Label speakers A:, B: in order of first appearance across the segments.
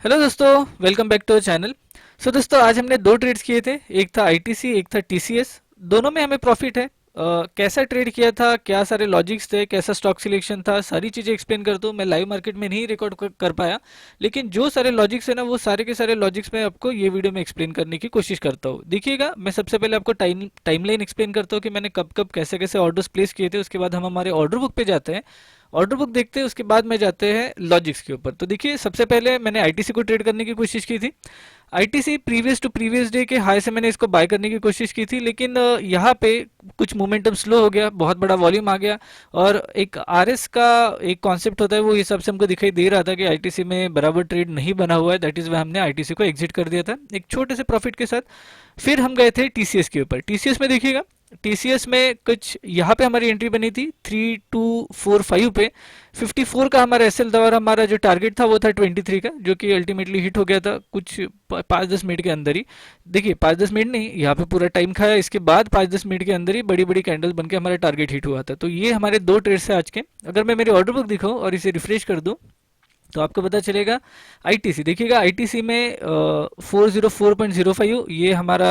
A: Hello दोस्तों, welcome back to channel. सो दोस्तों, आज हमने दो ट्रेड्स किए थे। एक था आईटीसी, एक था टीसीएस। दोनों में हमें प्रॉफिट है। कैसा ट्रेड किया था, क्या सारे लॉजिक्स थे, कैसा स्टॉक सिलेक्शन था, सारी चीज़ें एक्सप्लेन करता हूँ। मैं लाइव मार्केट में नहीं रिकॉर्ड कर पाया, लेकिन जो सारे लॉजिक्स है ना, वो सारे के सारे लॉजिक्स मैं आपको ये वीडियो में एक्सप्लेन करने की कोशिश करता हूँ। देखिएगा, मैं सबसे पहले आपको टाइमलाइन एक्सप्लेन करता हूँ कि मैंने कब कब कैसे कैसे ऑर्डर्स प्लेस किए थे। उसके बाद हम हमारे ऑर्डर बुक पे जाते हैं, ऑर्डर बुक देखते हैं, उसके बाद में जाते हैं लॉजिक्स के ऊपर। तो देखिए, सबसे पहले मैंने आईटीसी को ट्रेड करने की कोशिश की थी। ITC previous to previous day के हाई से मैंने इसको बाय करने की कोशिश की थी, लेकिन यहाँ पे कुछ मोमेंटम स्लो हो गया, बहुत बड़ा वॉल्यूम आ गया। और एक आरएस का एक कॉन्सेप्ट होता है, वो हिसाब से हमको दिखाई दे रहा था कि आईटीसी में बराबर ट्रेड नहीं बना हुआ है। दैट इज वाई हमने आईटीसी को एग्जिट कर दिया था एक छोटे से प्रॉफिट के साथ। फिर हम गए थे टीसीएस के ऊपर। टीसीएस में देखिएगा, टीसीएस में कुछ यहाँ पे हमारी एंट्री बनी थी 3245 पे। 54 का हमारा एसएल था और हमारा जो टारगेट था वो था 23 का, जो कि अल्टीमेटली हिट हो गया था कुछ 5-10 मिनट के अंदर ही। देखिए, 5-10 मिनट नहीं, यहाँ पे पूरा टाइम खाया। इसके बाद 5-10 मिनट के अंदर ही बड़ी बड़ी कैंडल बन के हमारा टारगेट हिट हुआ था। तो ये हमारे दो ट्रेड्स है आज के। अगर मैं मेरी ऑर्डर बुक दिखाऊं और इसे रिफ्रेश कर दूं, तो आपको पता चलेगा आईटीसी। देखिएगा, आईटीसी में 404.05 ये हमारा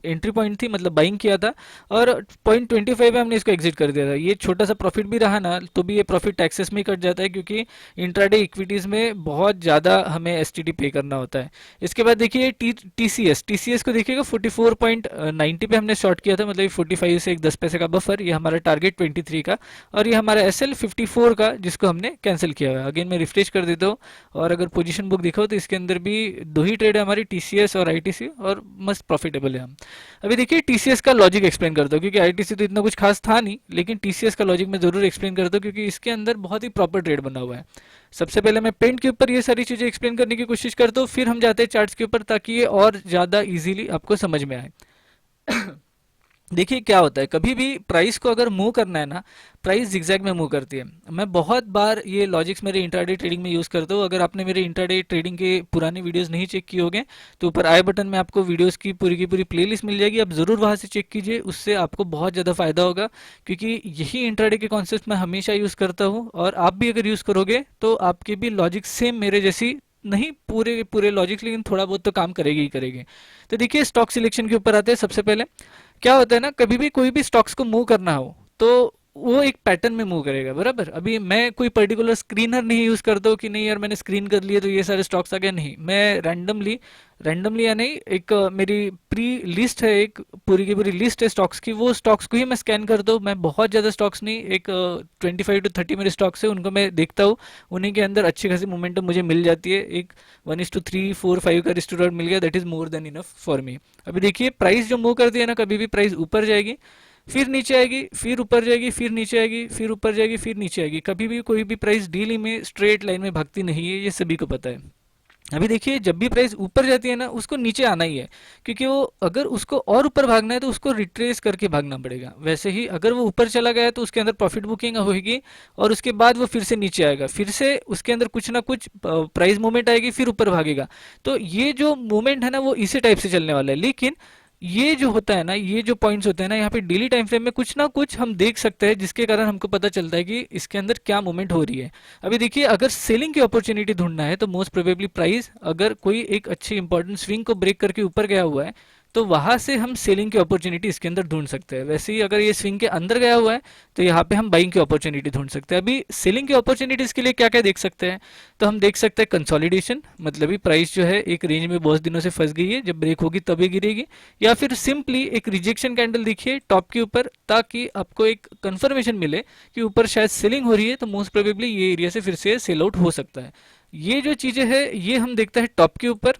A: एंट्री पॉइंट थी, मतलब बाइंग किया था। और 0.25 पे हमने इसको एग्जिट कर दिया था। ये छोटा सा प्रॉफिट भी रहा ना, तो भी ये प्रॉफिट टैक्सेस में कट जाता है, क्योंकि इंट्राडे इक्विटीज़ में बहुत ज़्यादा हमें एसटीडी पे करना होता है। इसके बाद देखिए टीसीएस। टीसीएस को देखिएगा, 44.90 पे हमने शॉर्ट किया था, मतलब 45 से एक 10 पैसे का बफर। ये हमारा टारगेट 23 का, और ये हमारा एसएल 54 का, जिसको हमने कैंसिल किया हुआ है। अगेन मैं रिफ्रेश कर देता हूँ, और अगर पोजीशन बुक दिखाओ तो इसके अंदर भी दो ही ट्रेड है हमारी, टीसीएस और आईटीसी, और मस्त प्रॉफिटेबल है हम। अभी देखिए, टीसीएस का लॉजिक एक्सप्लेन करता हूँ, क्योंकि आईटीसी तो इतना कुछ खास था नहीं, लेकिन टीसीएस का लॉजिक मैं जरूर एक्सप्लेन करता हूँ, क्योंकि इसके अंदर बहुत ही प्रॉपर ट्रेड बना हुआ है। सबसे पहले मैं पेंट के ऊपर ये सारी चीजें एक्सप्लेन करने की कोशिश करता हूँ, फिर हम जाते हैं चार्ट्स के ऊपर, ताकि ये और ज्यादा इजीली आपको समझ में आए। देखिए, क्या होता है, कभी भी प्राइस को अगर मूव करना है ना, प्राइस जिगजैग में मूव करती है। मैं बहुत बार ये लॉजिक्स मेरे इंट्राडे ट्रेडिंग में यूज़ करता हूँ। अगर आपने मेरे इंट्राडे ट्रेडिंग के पुराने वीडियोस नहीं चेक किए होंगे, तो ऊपर आई बटन में आपको वीडियोस की पूरी प्लेलिस्ट मिल जाएगी। आप ज़रूर वहाँ से चेक कीजिए, उससे आपको बहुत ज़्यादा फायदा होगा, क्योंकि यही इंट्राडे के कॉन्सेप्ट मैं हमेशा यूज़ करता हूँ। और आप भी अगर यूज़ करोगे तो आपके भी लॉजिक सेम मेरे जैसी नहीं, पूरे पूरे लॉजिक्स, लेकिन थोड़ा बहुत तो काम करेगी ही करेगी। तो देखिए, स्टॉक सिलेक्शन के ऊपर आते हैं। सबसे पहले क्या होता है ना, कभी भी कोई भी स्टॉक्स को मूव करना हो, तो वो एक पैटर्न में मूव करेगा, बराबर। अभी मैं कोई पर्टिकुलर स्क्रीनर नहीं यूज करता हूँ कि नहीं यार मैंने स्क्रीन कर लिया तो ये सारे स्टॉक्स आ गए, नहीं। मैं रैंडमली रैंडमली या नहीं, एक मेरी प्री लिस्ट है, एक पूरी की पूरी लिस्ट है स्टॉक्स की, वो स्टॉक्स को ही मैं स्कैन करता हूँ। मैं बहुत ज़्यादा स्टॉक्स नहीं, एक 25 to 30 मेरे स्टॉक्स है, उनको मैं देखता हूँ। उन्हीं के अंदर अच्छी खासी मोमेंटम मुझे मिल जाती है। एक 1:3, 4, 5 का रिस्टोरेंट मिल गया, that is more than enough for me. अभी देखिए, प्राइस जो मूव करती है ना, कभी भी प्राइस ऊपर जाएगी, फिर नीचे आएगी, फिर ऊपर जाएगी, फिर नीचे आएगी, फिर ऊपर जाएगी, फिर नीचे आएगी। कभी भी कोई भी प्राइस डेली में स्ट्रेट लाइन में भागती नहीं है, ये सभी को पता है। अभी देखिए, जब भी प्राइस ऊपर जाती है ना, उसको नीचे आना ही है, क्योंकि वो अगर उसको और ऊपर भागना है तो उसको रिट्रेस करके भागना पड़ेगा। वैसे ही अगर वो ऊपर चला गया तो उसके अंदर प्रॉफिट बुकिंग होगी, और उसके बाद वो फिर से नीचे आएगा, फिर से उसके अंदर कुछ ना कुछ प्राइस मूवमेंट आएगी, फिर ऊपर भागेगा। तो ये जो मूवमेंट है ना, वो इसी टाइप से चलने वाला है। लेकिन ये जो होता है ना, ये जो पॉइंट्स होते हैं ना, यहाँ पे डेली टाइम फ्रेम में कुछ ना कुछ हम देख सकते हैं, जिसके कारण हमको पता चलता है कि इसके अंदर क्या मूवमेंट हो रही है। अभी देखिए, अगर सेलिंग की अपॉर्चुनिटी ढूंढना है, तो मोस्ट प्रोबेबली प्राइस अगर कोई एक अच्छी इंपॉर्टेंट स्विंग को ब्रेक करके ऊपर गया हुआ है, तो वहां से हम सेलिंग की अपॉर्चुनिटी इसके अंदर ढूंढ सकते हैं। वैसे ही अगर ये स्विंग के अंदर गया हुआ है, तो यहाँ पे हम बाइंग की अपॉर्चुनिटी ढूंढ सकते हैं। अभी सेलिंग की अपॉर्चुनिटीज के लिए क्या क्या देख सकते हैं, तो हम देख सकते हैं कंसोलिडेशन, मतलब ही प्राइस जो है एक रेंज में बहुत दिनों से फंस गई है, जब ब्रेक होगी तभी गिरेगी। या फिर सिंपली एक रिजेक्शन कैंडल दिखिए टॉप के ऊपर, ताकि आपको एक कंफर्मेशन मिले कि ऊपर शायद सेलिंग हो रही है, तो मोस्ट प्रोबेबली ये एरिया से फिर से सेल आउट हो सकता है। ये जो चीजें है, ये हम देखते हैं टॉप के ऊपर।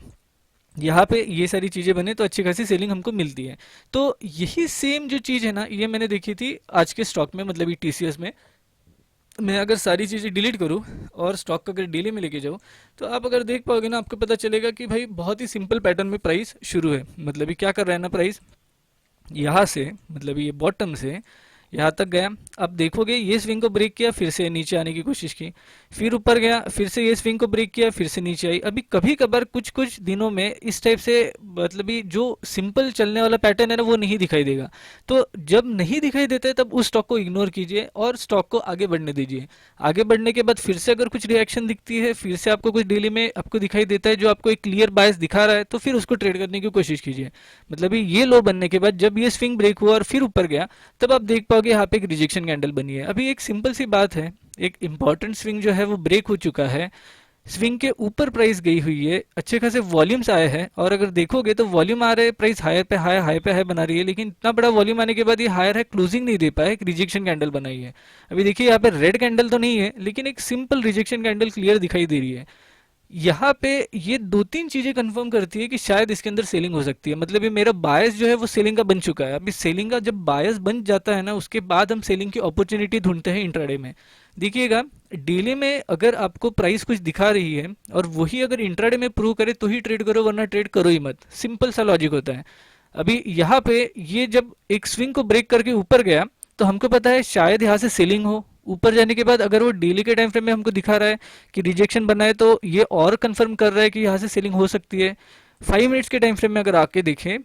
A: यहाँ पे ये सारी चीजें बने तो अच्छी खासी सेलिंग हमको मिलती है। तो यही सेम जो चीज है ना, ये मैंने देखी थी आज के स्टॉक में, मतलब ये टीसीएस में। मैं अगर सारी चीज़ें डिलीट करूँ और स्टॉक को अगर डेली में लेके जाऊँ, तो आप अगर देख पाओगे ना, आपको पता चलेगा कि भाई बहुत ही सिंपल पैटर्न में प्राइस शुरू है। मतलब ये क्या कर रहा है ना, प्राइस यहाँ से, मतलब ये बॉटम से यहाँ तक गया। अब देखोगे ये स्विंग को ब्रेक किया, फिर से नीचे आने की कोशिश की, फिर ऊपर गया, फिर से ये स्विंग को ब्रेक किया, फिर से नीचे आई। अभी कभी कभार कुछ कुछ दिनों में इस टाइप से, मतलब ये जो सिंपल चलने वाला पैटर्न है ना वो नहीं दिखाई देगा। तो जब नहीं दिखाई देता है तब उस स्टॉक को इग्नोर कीजिए और स्टॉक को आगे बढ़ने दीजिए। आगे बढ़ने के बाद फिर से अगर कुछ रिएक्शन दिखती है, फिर से आपको कुछ डेली में आपको दिखाई देता है जो आपको एक क्लियर बायस दिखा रहा है, तो फिर उसको ट्रेड करने की कोशिश कीजिए। मतलब ये लो बनने के बाद जब ये स्विंग ब्रेक हुआ और फिर ऊपर गया, तब आप देख पाओगे यहाँ पे एक रिजेक्शन कैंडल बनी है। अभी एक सिंपल सी बात है, एक इंपॉर्टेंट स्विंग जो है वो ब्रेक हो चुका है, स्विंग के ऊपर प्राइस गई हुई है, अच्छे खासे वॉल्यूम्स आए हैं, और अगर देखोगे तो वॉल्यूम आ रहे हैं, प्राइस हायर पे हाई, हाई पे हाई बना रही है, लेकिन इतना बड़ा वॉल्यूम आने के बाद ये हायर है क्लोजिंग नहीं दे पाया, एक रिजेक्शन कैंडल बनाई है। अभी देखिए यहाँ पे रेड कैंडल तो नहीं है, लेकिन एक सिंपल रिजेक्शन कैंडल क्लियर दिखाई दे रही है। यहाँ पे ये दो तीन चीजें कंफर्म करती है कि शायद इसके अंदर सेलिंग हो सकती है। मतलब ये मेरा बायस जो है वो सेलिंग का बन चुका है। अभी सेलिंग का जब बायस बन जाता है ना, उसके बाद हम सेलिंग की अपॉर्चुनिटी ढूंढते हैं इंट्राडे में। देखिएगा, डेली में अगर आपको प्राइस कुछ दिखा रही है और वही अगर इंट्राडे में प्रूव करे तो ही ट्रेड करो, वरना ट्रेड करो ही मत। सिंपल सा लॉजिक होता है। अभी यहाँ पे ये जब एक स्विंग को ब्रेक करके ऊपर गया, तो हमको पता है शायद यहाँ से सेलिंग हो। ऊपर जाने के बाद अगर वो डेली के टाइम फ्रेम में हमको दिखा रहा है कि रिजेक्शन बना है, तो ये और कंफर्म कर रहा है कि यहाँ से सेलिंग हो सकती है। 5 मिनट्स के टाइम फ्रेम में अगर आके देखें,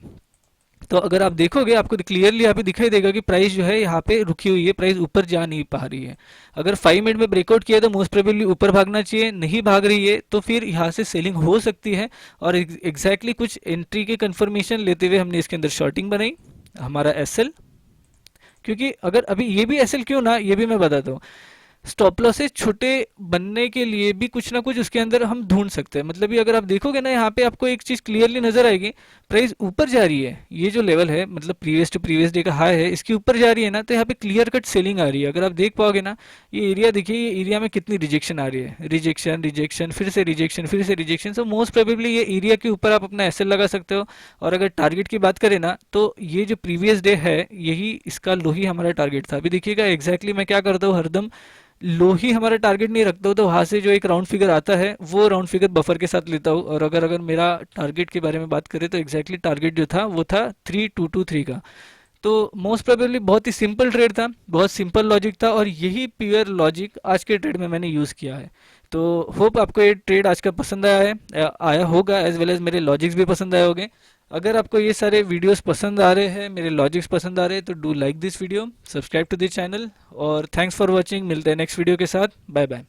A: तो अगर आप देखोगे आपको क्लियरली यहाँ पे दिखाई देगा कि प्राइस जो है यहाँ पे रुकी हुई है, प्राइस ऊपर जा नहीं पा रही है। अगर 5 मिनट में ब्रेकआउट किया तो मोस्ट प्रोबेबली ऊपर भागना चाहिए, नहीं भाग रही है तो फिर यहाँ से सेलिंग हो सकती है। और एग्जैक्टली कुछ एंट्री के कंफर्मेशन लेते हुए हमने इसके अंदर शॉर्टिंग बनाई, हमारा एसएल। क्योंकि अगर अभी ये भी एसएल क्यों ना, ये भी मैं बताता हूँ। स्टॉप लॉसेस छोटे बनने के लिए भी कुछ ना कुछ उसके अंदर हम ढूंढ सकते हैं। मतलब ये अगर आप देखोगे ना, यहाँ पे आपको एक चीज क्लियरली नजर आएगी, प्राइस ऊपर जा रही है, ये जो लेवल है मतलब प्रीवियस टू प्रीवियस डे का हाई है, इसके ऊपर जा रही है ना, तो यहाँ पे क्लियर कट सेलिंग आ रही है। अगर आप देख पाओगे ना, ये एरिया देखिए, ये एरिया में कितनी रिजेक्शन आ रही है, रिजेक्शन रिजेक्शन फिर से रिजेक्शन फिर से रिजेक्शन। सो मोस्ट प्रोबेबली ये एरिया के ऊपर आप अपना एसएल लगा सकते हो। और अगर टारगेट की बात करें ना, तो ये जो प्रीवियस डे है यही इसका लो ही हमारा टारगेट था। अभी देखिएगा एग्जैक्टली मैं क्या करता हूँ, हरदम लो ही हमारा टारगेट नहीं रखता हूँ, तो वहां से जो एक राउंड फिगर आता है वो राउंड फिगर बफर के साथ लेता हूँ। और अगर अगर मेरा टारगेट के बारे में बात करें तो एग्जैक्टली टारगेट जो था वो था 3223 का। तो मोस्ट प्रोबेबली बहुत ही सिंपल ट्रेड था, बहुत सिंपल लॉजिक था, और यही प्योर लॉजिक आज के ट्रेड में मैंने यूज़ किया है। तो होप आपको ये ट्रेड आज का पसंद आया है, आया होगा, एज वेल एज मेरे लॉजिक्स भी पसंद आए होंगे। अगर आपको ये सारे वीडियोस पसंद आ रहे हैं, मेरे लॉजिक्स पसंद आ रहे हैं, तो do like this video, subscribe to this channel, और थैंक्स फॉर वॉचिंग। मिलते हैं नेक्स्ट वीडियो के साथ। Bye bye.